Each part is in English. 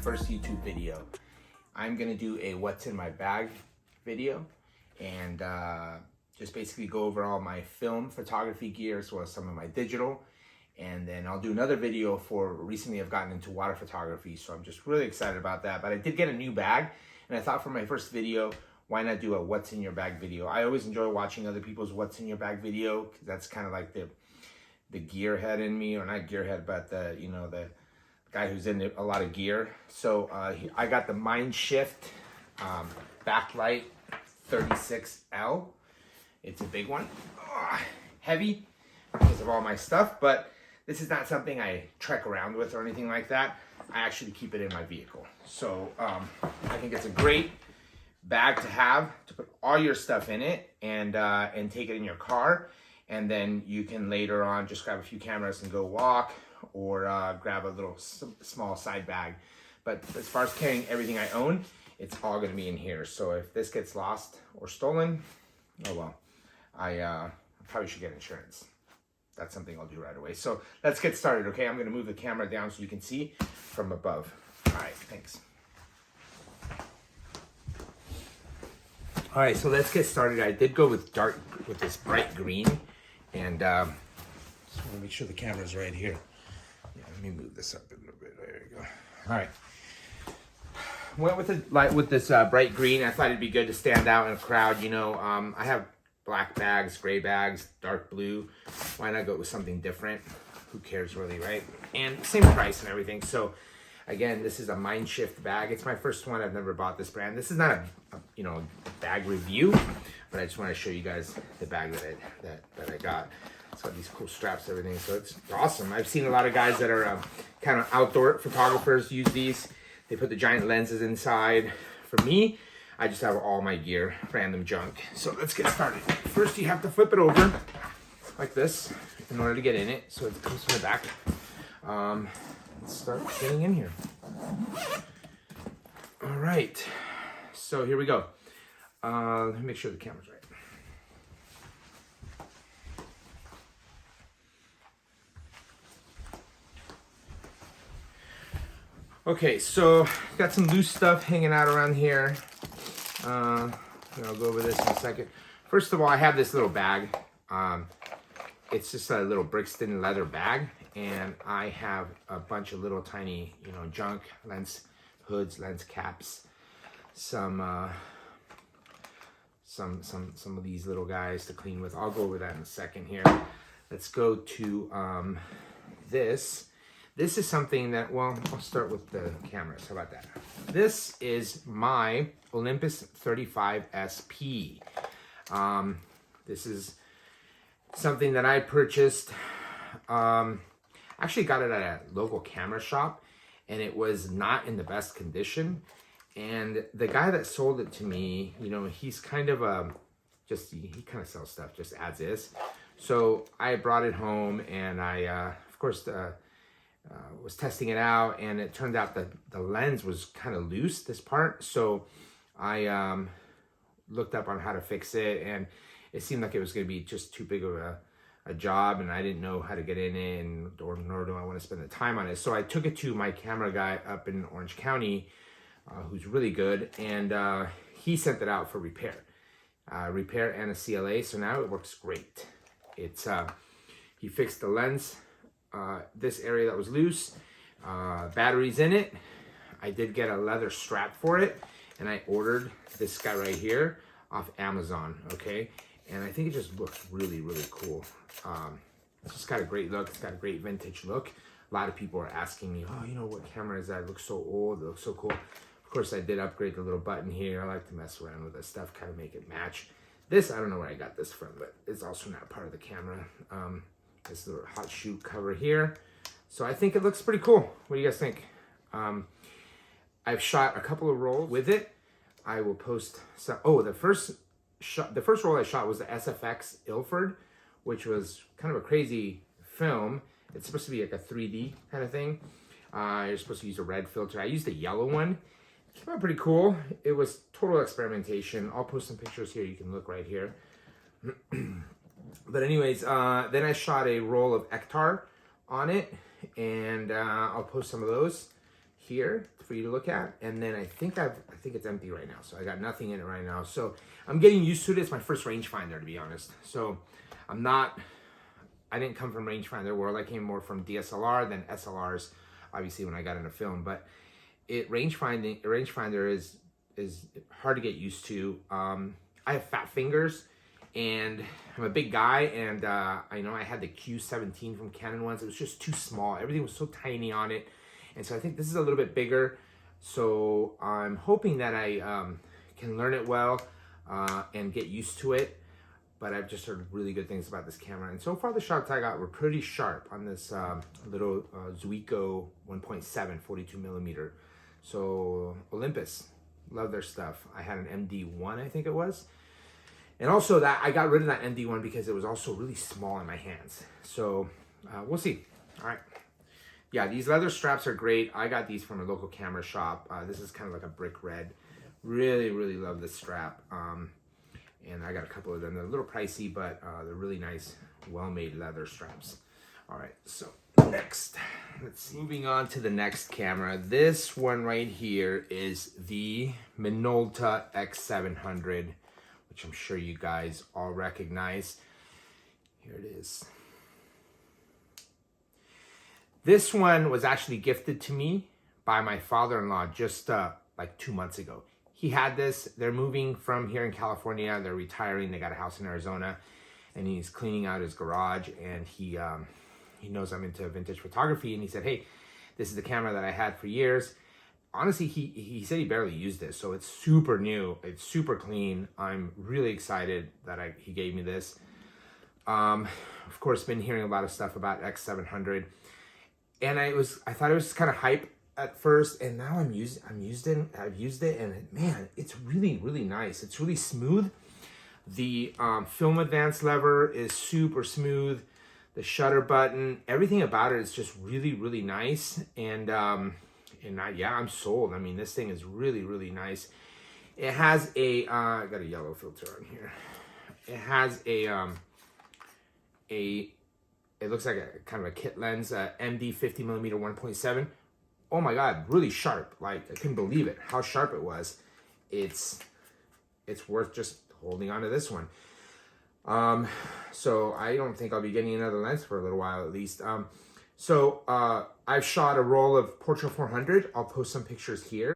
first YouTube video. I'm gonna do a what's in my bag video and just basically go over all my film photography gear as well as some of my digital. And then I'll do another video for recently I've gotten into water photography, so I'm just really excited about that. But I did get a new bag, and I thought for my first video, why not do a what's in your bag video? I always enjoy watching other people's what's in your bag video, because that's kind of like the gearhead in me, or not gearhead, but the guy who's into a lot of gear. So I got the Mindshift backlight 36L. It's a big one, heavy because of all my stuff, but this is not something I trek around with or anything like that. I actually keep it in my vehicle. So I think it's a great bag to have to put all your stuff in it and take it in your car. And then you can later on just grab a few cameras and go walk, or grab a little small side bag. But as far as carrying everything I own, it's all gonna be in here. So if this gets lost or stolen, oh well, I probably should get insurance. That's something I'll do right away. So let's get started, okay? I'm gonna move the camera down so you can see from above. All right, thanks. All right, so let's get started. I did go with this bright green, and just wanna make sure the camera's right here. Yeah, let me move this up a little bit. There you go. All right. Went with this bright green. I thought it'd be good to stand out in a crowd. You know, I have black bags, gray bags, dark blue. Why not go with something different? Who cares really, right? And same price and everything. So again, this is a Mindshift bag. It's my first one. I've never bought this brand. This is not a bag review, but I just want to show you guys the bag that I got. It's got these cool straps, everything. So it's awesome. I've seen a lot of guys that are kind of outdoor photographers use these. They put the giant lenses inside. For me, I just have all my gear, random junk. So let's get started. First, you have to flip it over like this in order to get in it. So it comes from the back. Let's start getting in here. All right. So here we go. Let me make sure the camera's right. Okay, so got some loose stuff hanging out around here. I'll go over this in a second. First of all, I have this little bag. It's just a little Brixton leather bag, and I have a bunch of little tiny, junk, lens hoods, lens caps, some of these little guys to clean with. I'll go over that in a second here. Let's go to this. This is something that, well, I'll start with the cameras. How about that? This is my Olympus 35 SP. This is something that I purchased. Actually got it at a local camera shop, and it was not in the best condition. And the guy that sold it to me, he's kind of he kind of sells stuff just as is. So I brought it home, and I, of course, was testing it out, and it turned out that the lens was kind of loose, this part. So I looked up on how to fix it, and it seemed like it was going to be just too big of a job, and I didn't know how to get in it, nor do I want to spend the time on it. So I took it to my camera guy up in Orange County, who's really good, and he sent it out for repair and a CLA. So now it works great. It's he fixed the lens, this area that was loose, batteries in it. I did get a leather strap for it, and I ordered this guy right here off Amazon, okay? And I think it just looks really, really cool. It's just got a great look. It's got a great vintage look. A lot of people are asking me, oh, what camera is that? It looks so old. It looks so cool. Of course, I did upgrade the little button here. I like to mess around with this stuff, kind of make it match. This, I don't know where I got this from, but it's also not part of the camera. This little hot shoe cover here. So I think it looks pretty cool. What do you guys think? I've shot a couple of rolls with it. I will post some. Oh, the first roll I shot was the SFX Ilford, which was kind of a crazy film. It's supposed to be like a 3D kind of thing. You're supposed to use a red filter. I used a yellow one. It came out pretty cool. It was total experimentation. I'll post some pictures here. You can look right here. But anyways, then I shot a roll of Ektar on it, and I'll post some of those here for you to look at, and then I think it's empty right now, so I got nothing in it right now. So I'm getting used to it. It's my first rangefinder, to be honest. So I didn't come from rangefinder world. I came more from DSLR than SLRs, obviously, when I got into film. But rangefinder is hard to get used to. I have fat fingers, and I'm a big guy, and I had the Q17 from Canon once. It was just too small. Everything was so tiny on it, and so I think this is a little bit bigger. So I'm hoping that I can learn it well and get used to it. But I've just heard really good things about this camera. And so far the shots I got were pretty sharp on this little Zuiko 1.7 42 millimeter. So Olympus, love their stuff. I had an MD1, I think it was. And also that I got rid of that MD1 because it was also really small in my hands. So we'll see. All right. Yeah, these leather straps are great. I got these from a local camera shop. This is kind of like a brick red. Really, really love this strap. And I got a couple of them. They're a little pricey, but they're really nice, well-made leather straps. All right, so next, let's see. Moving on to the next camera. This one right here is the Minolta X700, which I'm sure you guys all recognize. Here it is. This one was actually gifted to me by my father-in-law just like 2 months ago. He had this. They're moving from here in California. They're retiring. They got a house in Arizona, and he's cleaning out his garage. And he knows I'm into vintage photography, and he said, "Hey, this is the camera that I had for years." Honestly, he said he barely used this, so it's super new. It's super clean. I'm really excited that he gave me this. Of course, been hearing a lot of stuff about X700, and I thought it was kind of hype at first, and now I've used it, and man, it's really, really nice. It's really smooth. The film advance lever is super smooth. The shutter button, everything about it is just really, really nice. And yeah, I'm sold. I mean, this thing is really, really nice. It has I got a yellow filter on here. It has it looks like a kind of a kit lens, MD 50 millimeter 1.7. Oh my God, really sharp. Like, I couldn't believe it, how sharp it was. It's worth just holding on to this one. So I don't think I'll be getting another lens for a little while at least. I've shot a roll of Portra 400. I'll post some pictures here.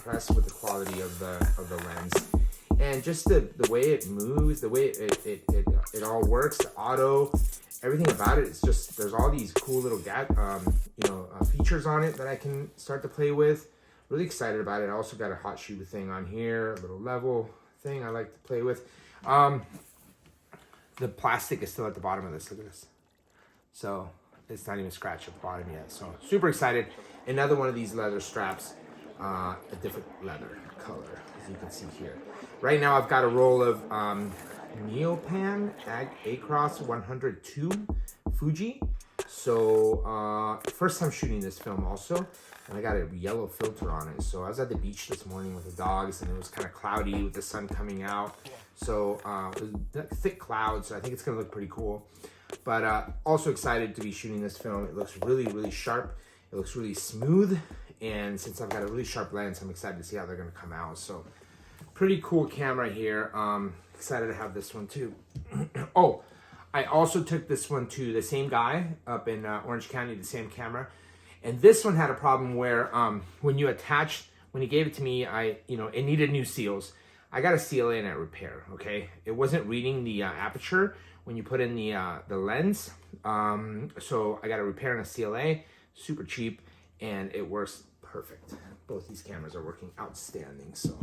Impressed with the quality of the lens, and just the way it moves, the way it all works, the auto, everything about it. It's just, there's all these cool little features on it that I can start to play with. Really excited about it. I also got a hot shoe thing on here, a little level thing I like to play with. The plastic is still at the bottom of this. Look at this. So it's not even scratched at the bottom yet. So super excited. Another one of these leather straps. A different leather color, as you can see here. Right now I've got a roll of Neopan Acros 102 Fuji. So first time shooting this film also, and I got a yellow filter on it. So I was at the beach this morning with the dogs, and it was kind of cloudy with the sun coming out. So thick clouds, so I think it's gonna look pretty cool. But also excited to be shooting this film. It looks really, really sharp. It looks really smooth. And since I've got a really sharp lens, I'm excited to see how they're going to come out. So pretty cool camera here. Excited to have this one too. Oh, I also took this one to the same guy up in Orange County, the same camera. And this one had a problem where when he gave it to me, it needed new seals. I got a CLA in at repair, okay? It wasn't reading the aperture when you put in the lens. So I got a repair in a CLA, super cheap, and it works perfect. Both these cameras are working outstanding. So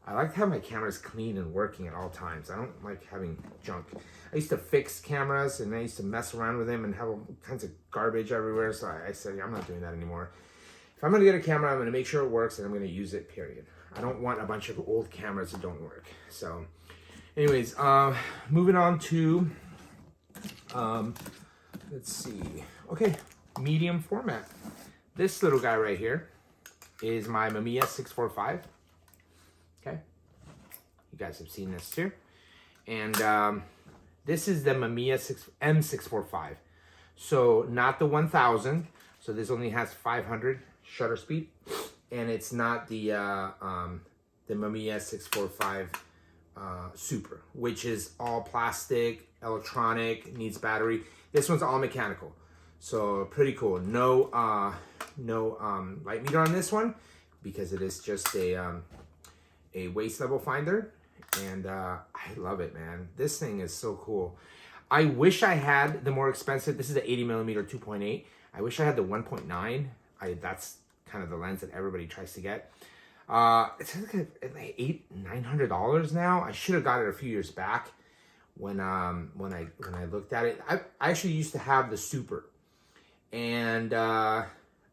I like to have my cameras clean and working at all times. I don't like having junk. I used to fix cameras, and I used to mess around with them and have all kinds of garbage everywhere. So I said, I'm not doing that anymore. If I'm gonna get a camera, I'm gonna make sure it works, and I'm gonna use it, period. I don't want a bunch of old cameras that don't work. So anyways, moving on to, let's see. Okay, medium format. This little guy right here is my Mamiya 645. Okay, you guys have seen this too. And this is the Mamiya M645. So not the 1000. So this only has 500 shutter speed, and it's not the Mamiya 645 Super, which is all plastic, electronic, needs battery. This one's all mechanical, so pretty cool. No light meter on this one because it is just a waist level finder, and I love it, man. This thing is so cool. I wish I had the more expensive. This is an 80mm 2.8. I wish I had the 1.9. That's kind of the lens that everybody tries to get. It's like $900 now. I should have got it a few years back when I looked at it. I actually used to have the Super, and I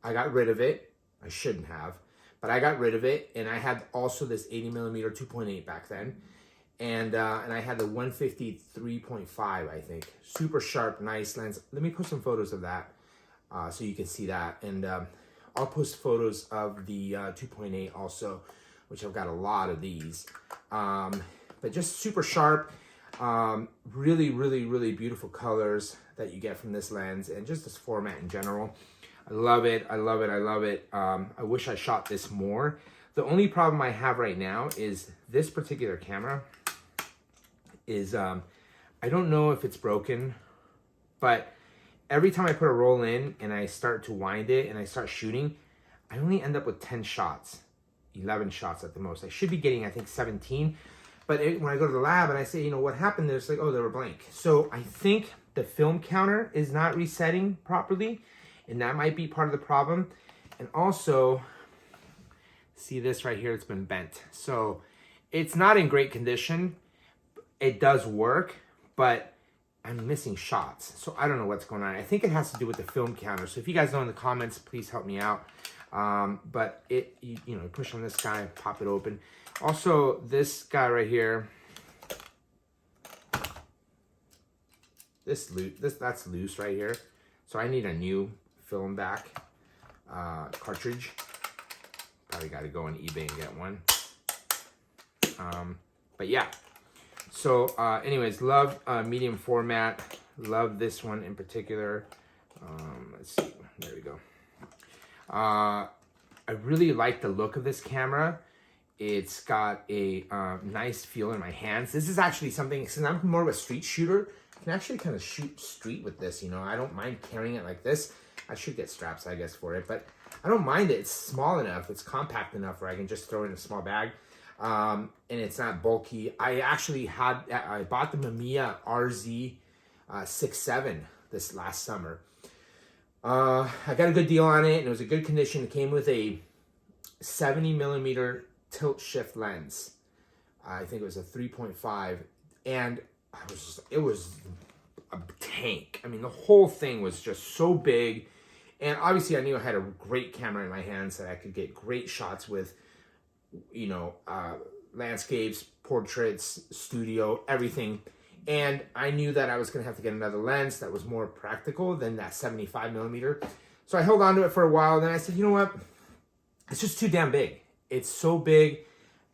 got rid of it. I shouldn't have, but I got rid of it, and I had also this 80mm 2.8 back then. And I had the 150 3.5, I think. Super sharp, nice lens. Let me post some photos of that so you can see that. And I'll post photos of the 2.8 also, which I've got a lot of these. But just super sharp, really, really, really beautiful colors that you get from this lens, and just this format in general. I love it, I love it, I love it. I wish I shot this more. The only problem I have right now is this particular camera is, I don't know if it's broken, but every time I put a roll in and I start to wind it and I start shooting, I only end up with 10 shots, 11 shots at the most. I should be getting, I think, 17. But when I go to the lab and I say, you know, what happened there? It's like, oh, they were blank. So I think the film counter is not resetting properly, and that might be part of the problem. And also, see this right here, it's been bent. So it's not in great condition. It does work, but I'm missing shots. So I don't know what's going on. I think it has to do with the film counter. So if you guys know in the comments, please help me out. But you know, push on this guy, pop it open. Also, this guy right here, that's loose right here. So I need a new film back cartridge. Probably got to go on eBay and get one. But yeah. So anyways, love medium format. Love this one in particular. Let's see. There we go. I really like the look of this camera. It's got a nice feel in my hands. This is actually something, since I'm more of a street shooter, I can actually kind of shoot street with this, you know. I don't mind carrying it like this. I should get straps, I guess, for it, but I don't mind it. It's small enough, it's compact enough where I can just throw it in a small bag. And it's not bulky. I bought the Mamiya RZ 6.7 this last summer. I got a good deal on it, and it was a good condition. It came with a 70mm tilt shift lens. I think it was a 3.5, and it was a tank. I mean, the whole thing was just so big, and obviously I knew I had a great camera in my hands that I could get great shots with, you know, landscapes, portraits, studio, everything. And I knew that I was going to have to get another lens that was more practical than that 75mm. So I held on to it for a while. Then I said, you know what? It's just too damn big. It's so big.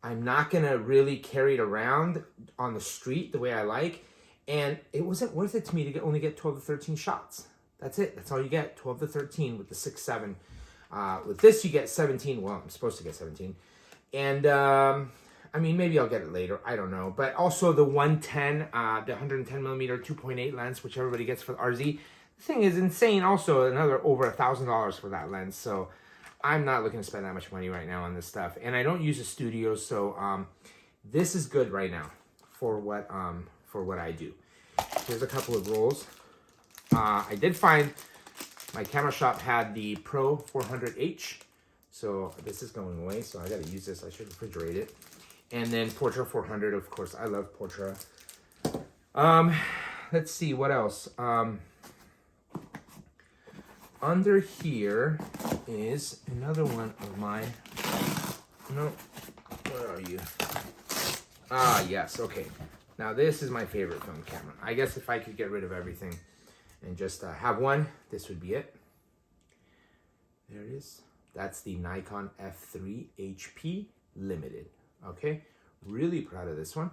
I'm not going to really carry it around on the street the way I like. And it wasn't worth it to me to only get 12 to 13 shots. That's it. That's all you get, 12 to 13 with the 6.7. With this, you get 17. Well, I'm supposed to get 17. And I mean, maybe I'll get it later. I don't know. But also the 110, the 110mm 2.8 lens, which everybody gets for the RZ. The thing is insane. Also, another over $1,000 for that lens. So I'm not looking to spend that much money right now on this stuff. And I don't use a studio, so this is good right now for what I do. Here's a couple of rolls. I did find my camera shop had the Pro 400H. So this is going away, so I gotta use this. I should refrigerate it. And then Portra 400, of course. I love Portra. Let's see, what else? Under here is another one of my, no, Where are you? Ah, yes, okay. Now this is my favorite film camera. I guess if I could get rid of everything and just have one, this would be it. There it is. That's the Nikon F3 HP Limited. Okay, really proud of this one.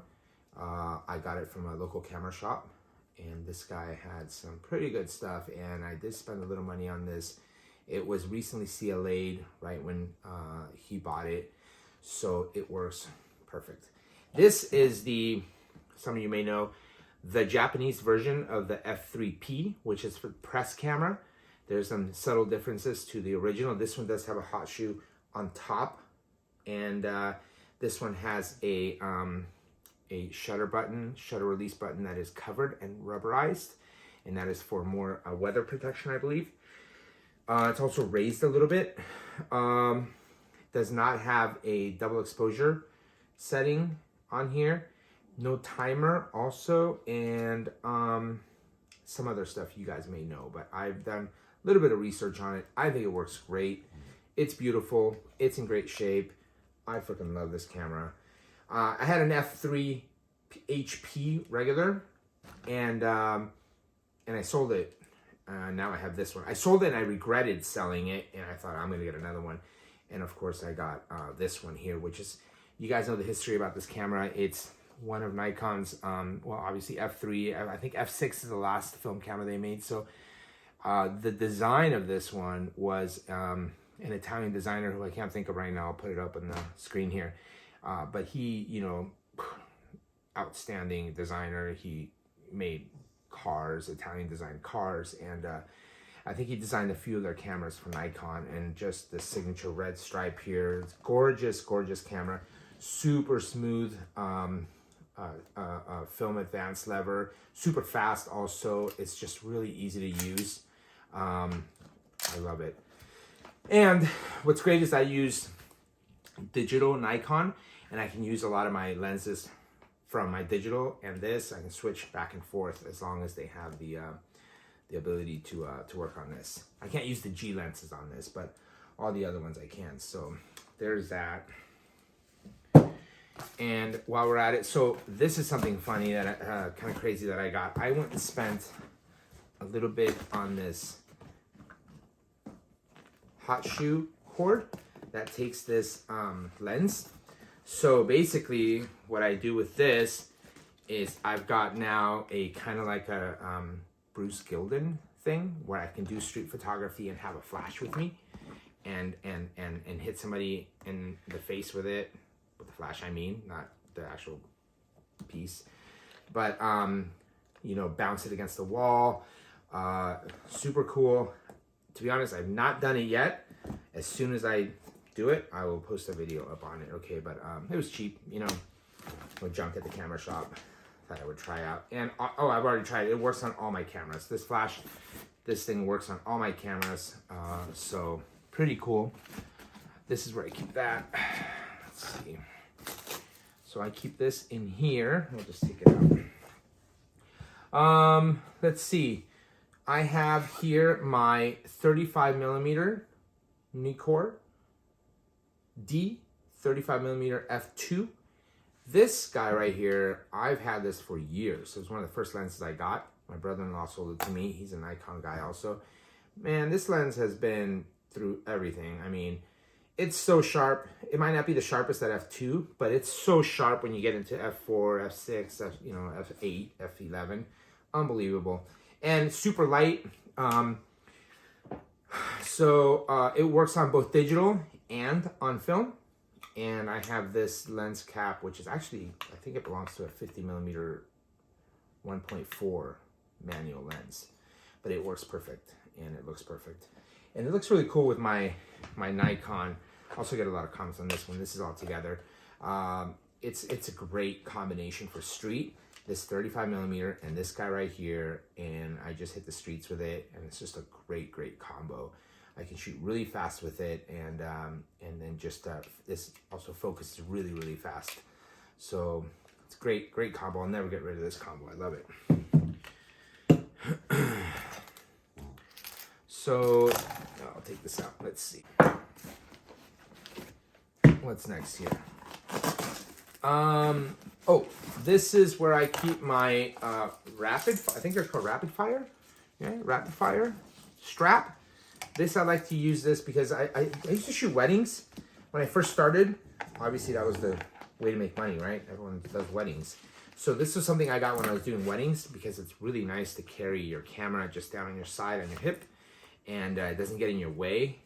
I got it from a local camera shop, and this guy had some pretty good stuff, and I did spend a little money on this. It was recently CLA'd right when he bought it, so it works perfect. This is the, some of you may know, the Japanese version of the F3P, which is for press camera. There's some subtle differences to the original. This one does have a hot shoe on top, and this one has a shutter button, shutter release button that is covered and rubberized, and that is for more weather protection, I believe. It's also raised a little bit. Does not have a double exposure setting on here. No timer also, and some other stuff you guys may know, but I've done a little bit of research on it. I think it works great. It's beautiful. It's in great shape. I freaking love this camera. I had an F3 HP regular, and I sold it. Now I have this one. I sold it and I regretted selling it, and I thought I'm gonna get another one. And of course I got this one here, which is, you guys know the history about this camera. It's one of Nikon's, well, obviously F3, I think F6 is the last film camera they made. So the design of this one was an Italian designer who I can't think of right now. I'll put it up on the screen here. But he, you know, outstanding designer. He made cars, Italian designed cars, and I think he designed a few of their cameras for Nikon, and just the signature red stripe here. It's gorgeous, gorgeous camera. Super smooth film advance lever. Super fast also. It's just really easy to use. I love it. And what's great is I use digital Nikon, and I can use a lot of my lenses from my digital and this. I can switch back and forth as long as they have the ability to work on this. I can't use the G lenses on this, but all the other ones I can. So there's that. And while we're at it, so this is something funny that kind of crazy that I got. I went and spent a little bit on this hot shoe cord that takes this lens. So basically what I do with this is I've got now a kind of like a Bruce Gilden thing where I can do street photography and have a flash with me and hit somebody in the face with it. With the flash, I mean, not the actual piece, but you know, bounce it against the wall. Super cool. To be honest, I've not done it yet. As soon as I do it, I will post a video up on it. Okay, but it was cheap, you know, no junk at the camera shop. Thought I would try out. And oh, I've already tried it. It works on all my cameras. This flash, this thing works on all my cameras. So pretty cool. This is where I keep that. Let's see. So I keep this in here. We'll just take it out. Let's see. I have here my 35mm Nikkor D 35mm f2. This guy right here, I've had this for years. It was one of the first lenses I got. My brother-in-law sold it to me. He's a Nikon guy also. Man, this lens has been through everything. I mean, it's so sharp. It might not be the sharpest at f2, but it's so sharp when you get into f4, f6, f8, f11. Unbelievable. And super light. So it works on both digital and on film. And I have this lens cap, which is actually, I think it belongs to a 50mm 1.4 manual lens. But it works perfect, and it looks perfect. And it looks really cool with my Nikon. I also get a lot of comments on this one. This is all together. It's a great combination for street. This 35mm and this guy right here, and I just hit the streets with it, and it's just a great combo. I can shoot really fast with it, and then just this also focuses really fast. So it's great combo. I'll never get rid of this combo. I love it. So I'll take this out. Let's see. What's next here? Oh, this is where I keep my I think they're called rapid fire. Yeah, rapid fire strap. This, I like to use this because I used to shoot weddings when I first started. Obviously, that was the way to make money, right? Everyone does weddings. So this is something I got when I was doing weddings because it's really nice to carry your camera just down on your side on your hip, and it doesn't get in your way,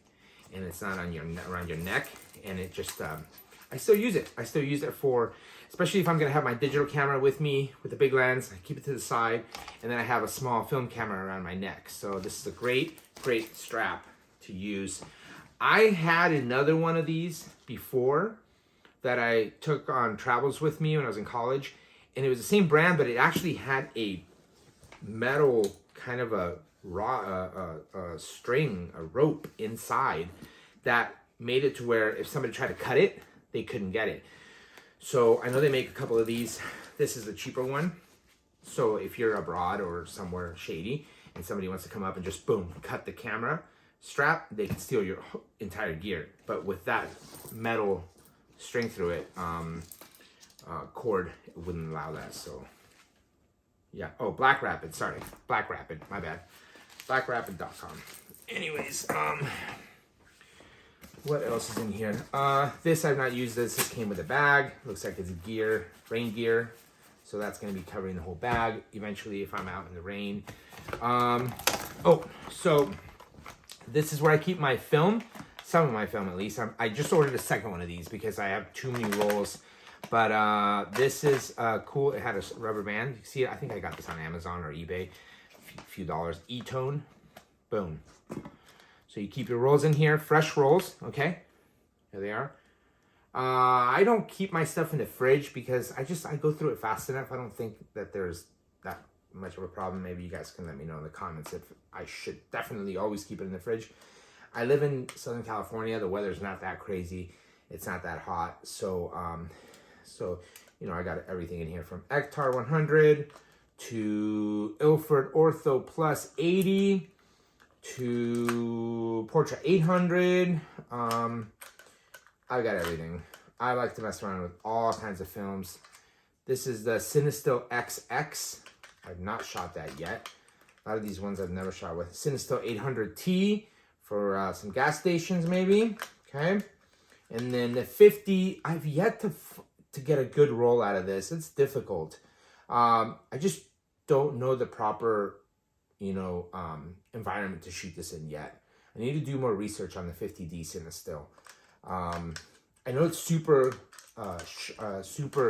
and it's not on your around your neck, and it just I still use it. I still use it for, especially if I'm gonna have my digital camera with me with the big lens. I keep it to the side, and then I have a small film camera around my neck. So this is a great strap to use. I had another one of these before that I took on travels with me when I was in college, and it was the same brand, but it actually had a metal kind of a string, a rope inside that made it to where if somebody tried to cut it, they couldn't get it. So I know they make a couple of these. This is the cheaper one. So if you're abroad or somewhere shady and somebody wants to come up and just boom, cut the camera strap, they can steal your entire gear. But with that metal string through it, cord wouldn't allow that. So yeah. Oh, Black Rapid, sorry. Black Rapid, my bad. BlackRapid.com. Anyways, what else is in here? This, I've not used this. This came with a bag. Looks like it's gear, rain gear. So that's going to be covering the whole bag eventually if I'm out in the rain. Oh, so this is where I keep my film. Some of my film, at least. I just ordered a second one of these because I have too many rolls. But this is cool. It had a rubber band. You see it? I think I got this on Amazon or eBay. A few dollars. E-tone. Boom. So you keep your rolls in here. Fresh rolls. Okay. Here they are. I don't keep my stuff in the fridge because I go through it fast enough. I don't think that there's that much of a problem. Maybe you guys can let me know in the comments if I should definitely always keep it in the fridge. I live in Southern California. The weather's not that crazy. It's not that hot. So, you know, I got everything in here from Ektar 100 to Ilford Ortho Plus 80 to Portra 800. I got everything. I like to mess around with all kinds of films. This is the Cinestill XX. I've not shot that yet. A lot of these ones I've never shot with. Cinestill 800T for some gas stations maybe. Okay. And then the 50, I've yet to get a good roll out of this. It's difficult. I just don't know the proper, you know, environment to shoot this in yet. I need to do more research on the 50D Cinestill. I know it's super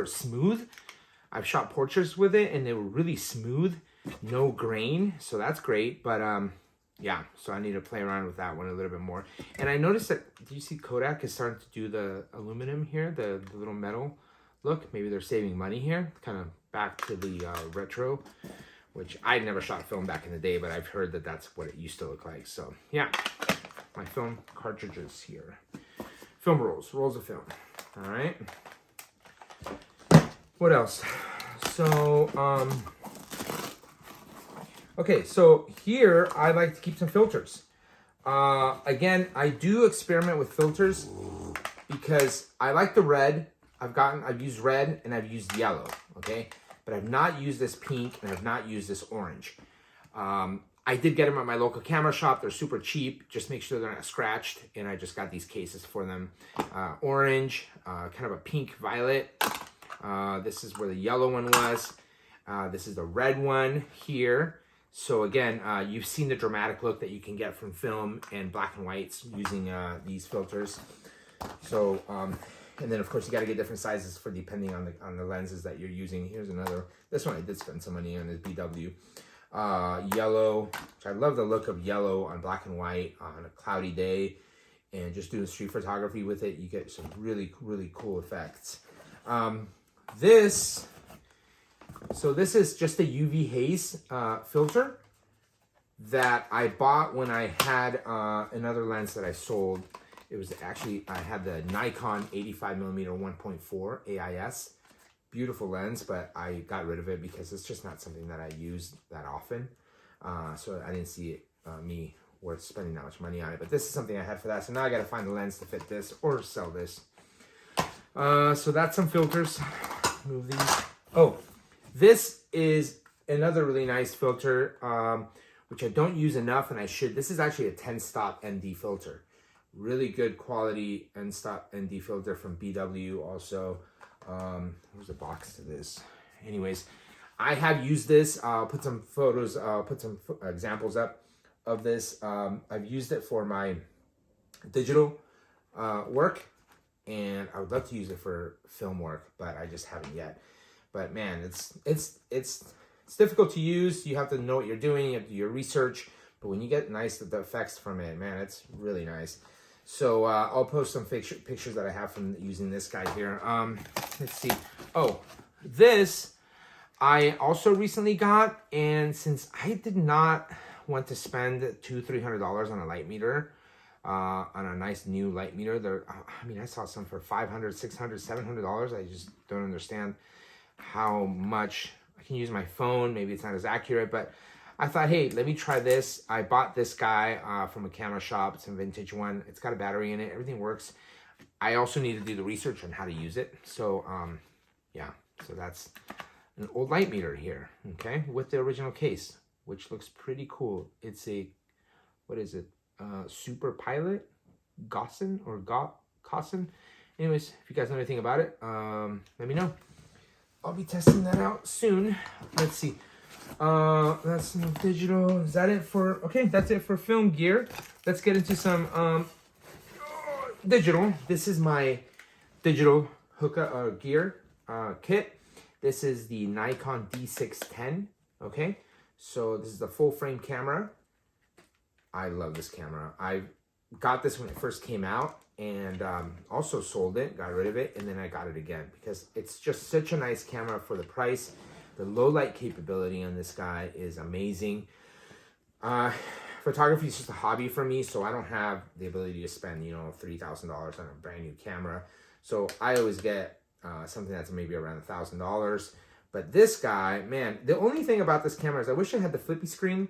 smooth. I've shot portraits with it and they were really smooth, no grain, so that's great. But yeah, so I need to play around with that one a little bit more. And I noticed that, do you see Kodak is starting to do the aluminum here, the little metal look? Maybe they're saving money here, kind of back to the retro, which I never shot film back in the day, but I've heard that that's what it used to look like. So yeah, my film cartridges here. Film rolls of film. All right. What else? So, okay, so here I like to keep some filters. Again, I do experiment with filters because I like the red. I've used red and I've used yellow, okay? But I've not used this pink and I've not used this orange. I did get them at my local camera shop. They're super cheap. Just make sure they're not scratched. And I just got these cases for them. Orange, kind of a pink violet. This is where the yellow one was. This is the red one here. So again, you've seen the dramatic look that you can get from film and black and whites using these filters. So, and then of course you got to get different sizes for depending on the lenses that you're using. Here's another. This one I did spend some money on, is BW. Yellow, which I love the look of yellow on black and white on a cloudy day, and just doing street photography with it, you get some really cool effects. This is just a UV haze filter that I bought when I had another lens that I sold. It was actually, I had the Nikon 85mm 1.4 AIS. Beautiful lens, but I got rid of it because it's just not something that I use that often. So I didn't see it, me worth spending that much money on it. But this is something I had for that. So now I got to find the lens to fit this or sell this. So that's some filters. Move these. Oh, this is another really nice filter, which I don't use enough, and I should. This is actually a 10-stop ND filter. Really good quality N-stop ND filter from BW also. There's a box to this. Anyways, I have used this. I'll put some photos, put some examples up of this. I've used it for my digital work, and I would love to use it for film work, but I just haven't yet. But man, it's difficult to use. You have to know what you're doing. You have to do your research. But when you get the effects from it, man, it's really nice. So I'll post some pictures that I have from using this guy here. Let's see. Oh, this I also recently got, and since I did not want to spend $200-300 on a light meter, on a nice new light meter, there, I mean, I saw some for $500, $600, $700. I just don't understand how much I can use my phone. Maybe it's not as accurate, but I thought, hey, let me try this. I bought this guy from a camera shop. It's a vintage one. It's got a battery in it. Everything works. I also need to do the research on how to use it. So, yeah. So that's an old light meter here, okay, with the original case, which looks pretty cool. It's a, what is it? Super Pilot Gossin or Gossin. Anyways, if you guys know anything about it, let me know. I'll be testing that out soon. Let's see. That's no digital. Is that it for? Okay, that's it for film gear. Let's get into some digital. This is my digital hookah gear kit. This is the Nikon D610. Okay, so this is the full frame camera. I love this camera. I got this when it first came out, and also sold it, got rid of it, and then I got it again because it's just such a nice camera for the price. The low light capability on this guy is amazing. Photography is just a hobby for me, so I don't have the ability to spend, you know, $3,000 on a brand new camera. So I always get something that's maybe around $1,000. But this guy, man, the only thing about this camera is I wish I had the flippy screen.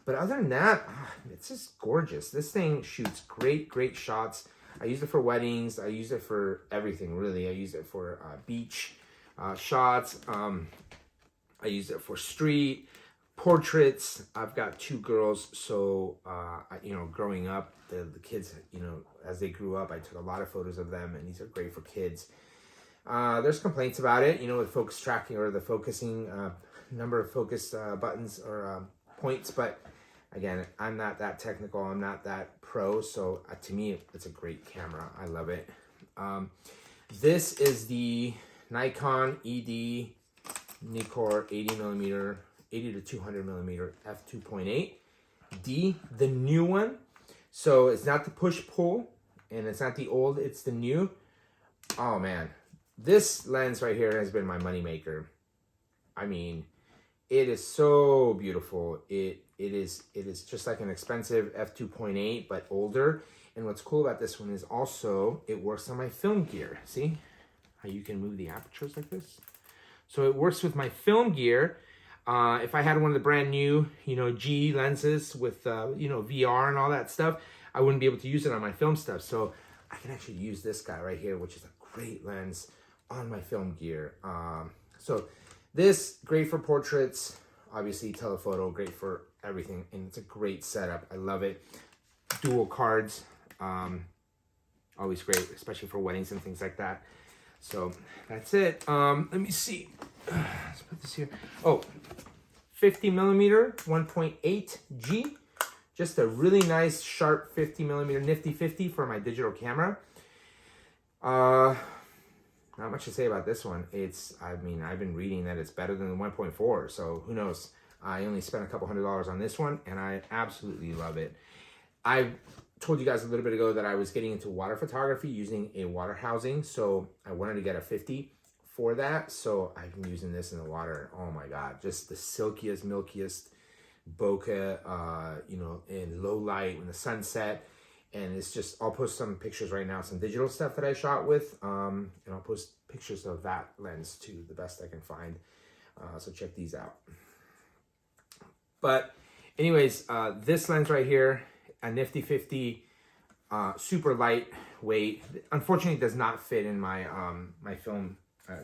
But other than that, it's just gorgeous. This thing shoots great shots. I use it for weddings. I use it for everything, really. I use it for beach shots. I use it for street portraits. I've got 2 girls, so you know, growing up, the kids, you know, as they grew up, I took a lot of photos of them, and these are great for kids. There's complaints about it, you know, with focus tracking or the focusing number of focus buttons or points, but again, I'm not that technical. I'm not that pro, so to me, it's a great camera. I love it. This is the Nikon ED Nikkor 80mm, 80 to 200 millimeter f2.8 D, the new one. So it's not the push-pull, and it's not the old, it's the new. Oh man, this lens right here has been my moneymaker. I mean, it is so beautiful. It is just like an expensive f2.8, but older. And what's cool about this one is also it works on my film gear. See how you can move the apertures like this? So it works with my film gear. If I had one of the brand new, you know, G lenses with, you know, VR and all that stuff, I wouldn't be able to use it on my film stuff. So I can actually use this guy right here, which is a great lens on my film gear. So this, great for portraits, obviously telephoto, great for everything. And it's a great setup. I love it. Dual cards, always great, especially for weddings and things like that. So that's it. Let me see. Let's put this here. Oh, 50 millimeter, 1.8 G. Just a really nice, sharp 50 millimeter nifty 50 for my digital camera. Not much to say about this one. I mean, I've been reading that it's better than the 1.4, so who knows? I only spent a couple $100s on this one, and I absolutely love it. I told you guys a little bit ago that I was getting into water photography using a water housing, so I wanted to get a 50 for that, so I've been using this in the water. Oh my God, just the silkiest, milkiest bokeh, you know, in low light when the sunset. And it's just, I'll post some pictures right now, some digital stuff that I shot with, and I'll post pictures of that lens too, the best I can find. So check these out. But anyways, this lens right here, a nifty 50, super lightweight. Unfortunately, it does not fit in my my film.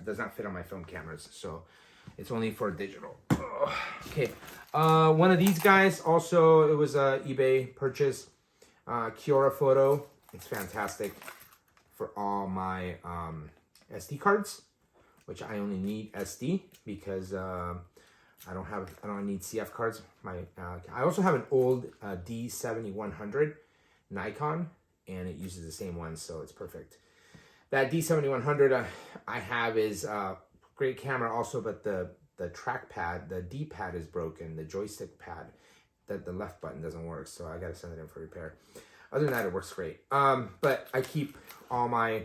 Does not fit on my film cameras, so it's only for digital. Ugh. Okay, one of these guys also, it was a eBay purchase. Kiora Photo. It's fantastic for all my SD cards, which I only need SD because I don't need CF cards. I also have an old D7100 Nikon, and it uses the same one, so it's perfect. That D7100 I have is great camera also, but the trackpad, the D-pad is broken. The joystick pad, the left button doesn't work, so I gotta send it in for repair. Other than that, it works great. But I keep all my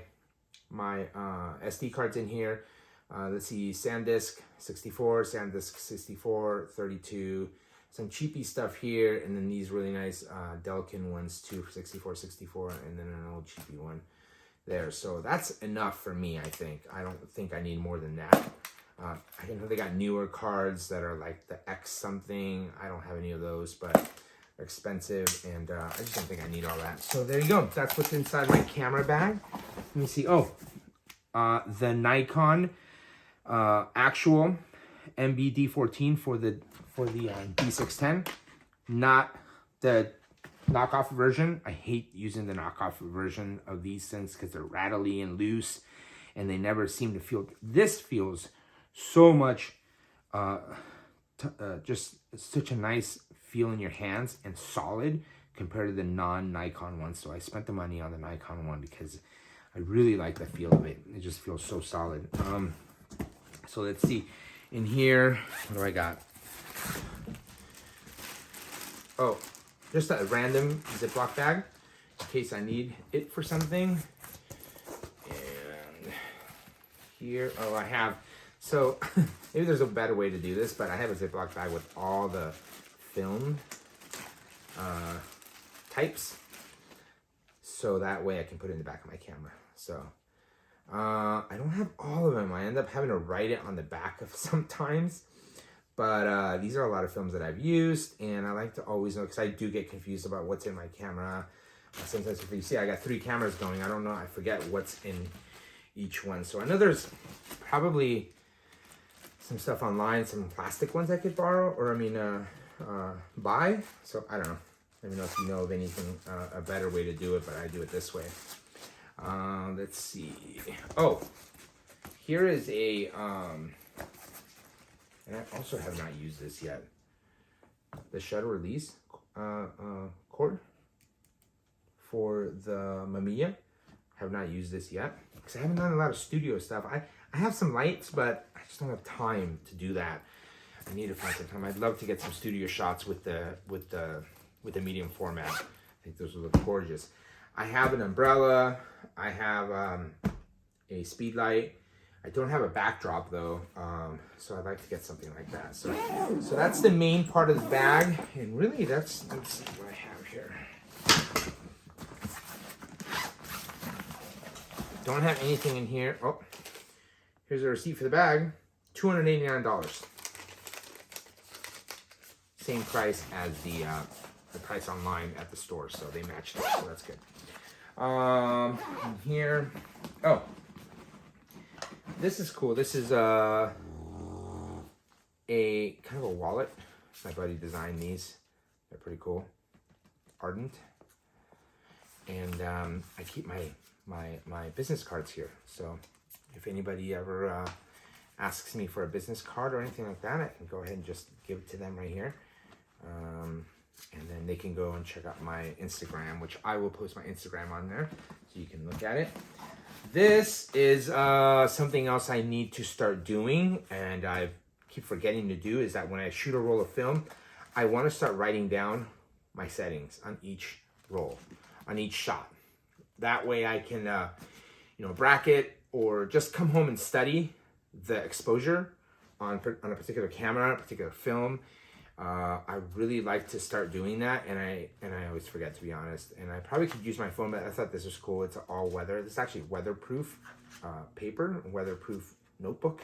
SD cards in here. Let's see, SanDisk 64, SanDisk 64, 32, some cheapy stuff here, and then these really nice Delkin ones too, 64, 64, and then an old cheapy one there. So that's enough for me, I think. I don't think I need more than that. I know they got newer cards that are like the X something. I don't have any of those, but they're expensive, and I just don't think I need all that. So there you go. That's what's inside my camera bag. Let me see. Oh, the Nikon actual MB-D14 for the D610, not the knockoff version. I hate using the knockoff version of these things because they're rattly and loose, and they never seem to feel. This feels so much, just such a nice feel in your hands and solid compared to the non-Nikon one. So I spent the money on the Nikon one because I really like the feel of it. It just feels so solid. So let's see. In here, what do I got? Oh, just a random Ziploc bag in case I need it for something. And here, oh, I have, so maybe there's a better way to do this, but I have a Ziploc bag with all the film types, so that way I can put it in the back of my camera. So I don't have all of them. I end up having to write it on the back of sometimes, but these are a lot of films that I've used, and I like to always know, because I do get confused about what's in my camera. Sometimes if you see I got 3 cameras going, I don't know, I forget what's in each one. So I know there's probably some stuff online, some plastic ones I could borrow, or I mean buy. So I don't know. Let me know if you know of anything, a better way to do it, but I do it this way. Let's see. Oh, here is a, and I also have not used this yet. The shutter release cord for the Mamiya. Have not used this yet because I haven't done a lot of studio stuff. I have some lights, but I just don't have time to do that. I need to find some time. I'd love to get some studio shots with the medium format. I think those will look gorgeous. I have an umbrella. I have a speed light. I don't have a backdrop though, so I'd like to get something like that. So that's the main part of the bag, and really that's what I have here. Don't have anything in here. Oh, here's a receipt for the bag. $289. Same price as the price online at the store, so they matched it, so that's good. Here, oh, this is cool. This is a kind of a wallet. My buddy designed these. They're pretty cool. Ardent. And I keep my business cards here. So if anybody ever asks me for a business card or anything like that, I can go ahead and just give it to them right here. And then they can go and check out my Instagram, which I will post my Instagram on there so you can look at it. This is something else I need to start doing, and I keep forgetting to do, is that when I shoot a roll of film, I want to start writing down my settings on each roll, on each shot. That way I can, bracket or just come home and study the exposure on a particular camera, a particular film. I really like to start doing that, and I always forget, to be honest. And I probably could use my phone, but I thought this was cool. It's all weather. This is actually weatherproof paper, weatherproof notebook,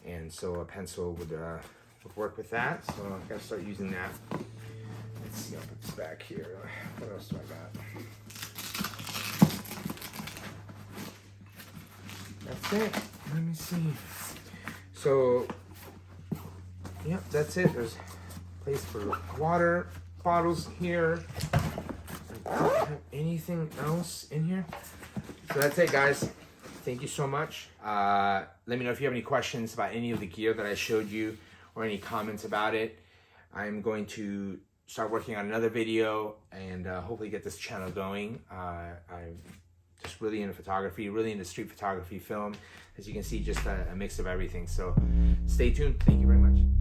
and so a pencil would work with that. So I gotta start using that. Let's see, I'll put this back here. What else do I got? that's it. Let me see. So, yep, that's it. There's a place for water bottles here. I don't have anything else in here. So that's it, guys. Thank you so much. Let me know if you have any questions about any of the gear that I showed you or any comments about it. I'm going to start working on another video and hopefully get this channel going. I'm just really into photography, really into street photography, film. As you can see, just a mix of everything. So stay tuned. Thank you very much.